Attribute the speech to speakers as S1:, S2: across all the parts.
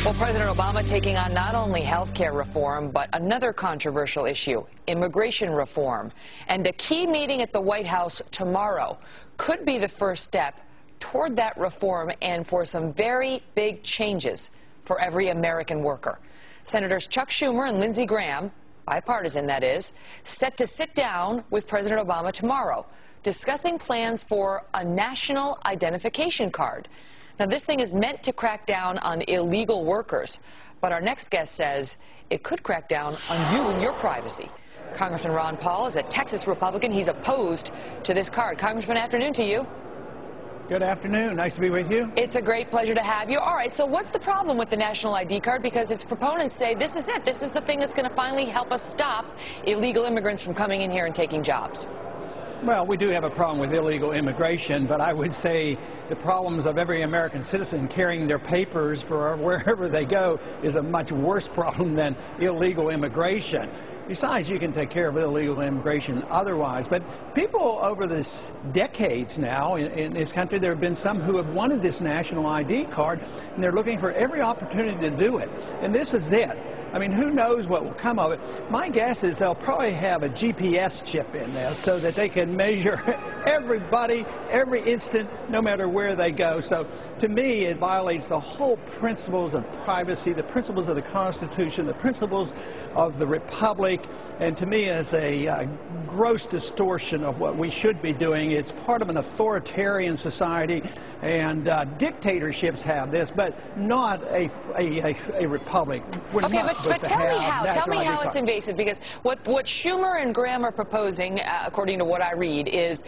S1: Well, President Obama taking on not only health care reform, but another controversial issue, immigration reform. And a key meeting at the White House tomorrow could be the first step toward that reform and for some very big changes for every American worker. Senators Chuck Schumer and Lindsey Graham, bipartisan that is, set to sit down with President Obama tomorrow, discussing plans for a national identification card. Now, this thing is meant to crack down on illegal workers, but our next guest says it could crack down on you and your privacy. Congressman Ron Paul is a Texas Republican. He's opposed to this card. Congressman, afternoon to you.
S2: Good afternoon. Nice to be with you.
S1: It's a great pleasure to have you. All right, so what's the problem with the national ID card? Because its proponents say this is it. This is the thing that's going to finally help us stop illegal immigrants from coming in here and taking jobs.
S2: Well, we do have a problem with illegal immigration, but I would say the problems of every American citizen carrying their papers for wherever they go is a much worse problem than illegal immigration. Besides, you can take care of illegal immigration otherwise. But people over this decades now in this country, there have been some who have wanted this national ID card, and they're looking for every opportunity to do it. And this is it. I mean, who knows what will come of it? My guess is they'll probably have a GPS chip in there so that they can measure everybody, every instant, no matter where they go. So, to me, it violates the whole principles of privacy, the principles of the Constitution, the principles of the Republic, and to me, it's a gross distortion of what we should be doing. It's part of an authoritarian society, and dictatorships have this, but not a republic. We're
S1: okay,
S2: not
S1: but tell me how it's invasive, because what Schumer and Graham are proposing, according to what I read, is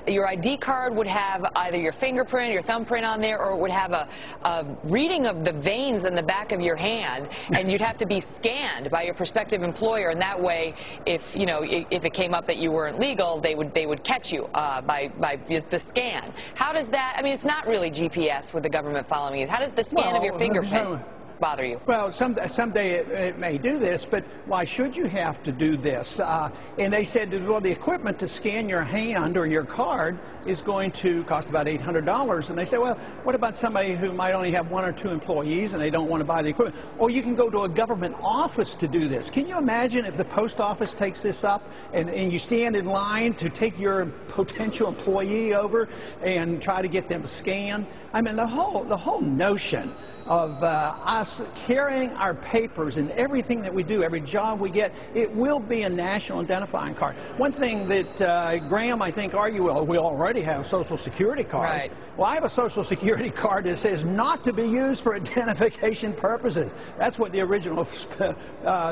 S1: your ID card would have either your fingerprint, your thumbprint on there, or it would have a reading of the veins in the back of your hand, and you'd have to be scanned by your prospective employer, and that way, if it came up that you weren't legal, they would catch you by the scan. How does that? I mean, it's not really GPS with the government following you. How does the scan of your fingerprint bother you?
S2: Well, someday it may do this, but why should you have to do this? And they said, well, the equipment to scan your hand or your card is going to cost about $800. And they say, well, what about somebody who might only have 1 or 2 employees and they don't want to buy the equipment? Or you can go to a government office to do this. Can you imagine if the post office takes this up and you stand in line to take your potential employee over and try to get them scanned? I mean, the whole notion of us carrying our papers in everything that we do, every job we get, it will be a national identifying card. One thing that Graham, I think, argued, well, we already have Social Security cards.
S1: Right.
S2: Well, I have a Social Security card that says not to be used for identification purposes. That's what the original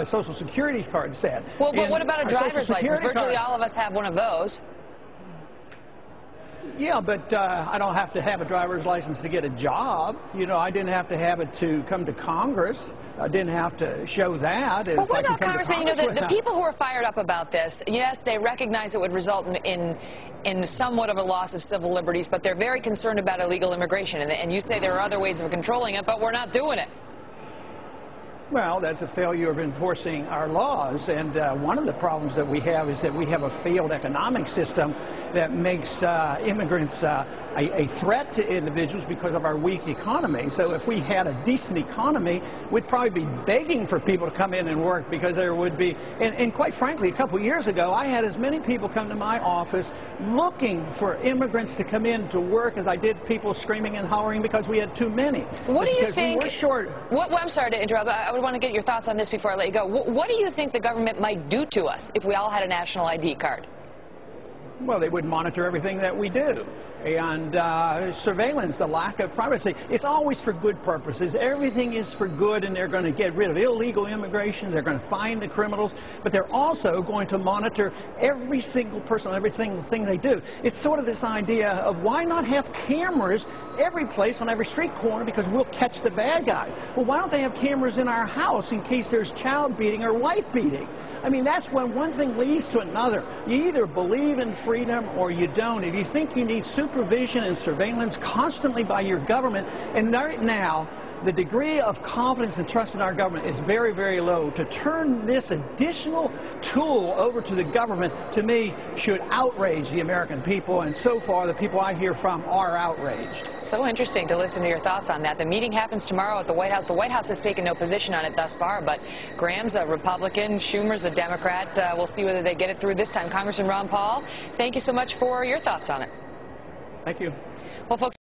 S2: Social Security card said.
S1: Well, but what about a driver's license? Virtually all of us have one of those.
S2: Yeah, but I don't have to have a driver's license to get a job. You know, I didn't have to have it to come to Congress. I didn't have to show that.
S1: Well, what about, Congressman, the people who are fired up about this, yes, they recognize it would result in somewhat of a loss of civil liberties, but they're very concerned about illegal immigration. And you say there are other ways of controlling it, but we're not doing it.
S2: Well, that's a failure of enforcing our laws, and one of the problems that we have is that we have a failed economic system that makes immigrants a threat to individuals because of our weak economy. So if we had a decent economy, we'd probably be begging for people to come in and work, because there would be, and quite frankly, a couple of years ago, I had as many people come to my office looking for immigrants to come in to work as I did people screaming and hollering because we had too many.
S1: What do you think?
S2: We were short.
S1: I'm sorry to interrupt. I would want to get your thoughts on this before I let you go. What do you think the government might do to us if we all had a national ID card?
S2: Well, they would monitor everything that we do. And surveillance, the lack of privacy, it's always for good purposes. Everything is for good, and they're going to get rid of illegal immigration. They're going to find the criminals, but they're also going to monitor every single person, every single thing they do. It's sort of this idea of why not have cameras every place on every street corner, because we'll catch the bad guy. Well, why don't they have cameras in our house in case there's child beating or wife beating? I mean, that's when one thing leads to another. You either believe in freedom or you don't. If you think you need supervision and surveillance constantly by your government, and right now, the degree of confidence and trust in our government is very, very low. To turn this additional tool over to the government, to me, should outrage the American people, and so far the people I hear from are outraged.
S1: So interesting to listen to your thoughts on that. The meeting happens tomorrow at the White House. The White House has taken no position on it thus far, but Graham's a Republican, Schumer's a Democrat. We'll see whether they get it through this time. Congressman Ron Paul, thank you so much for your thoughts on it.
S2: Thank you.
S1: Well, folks.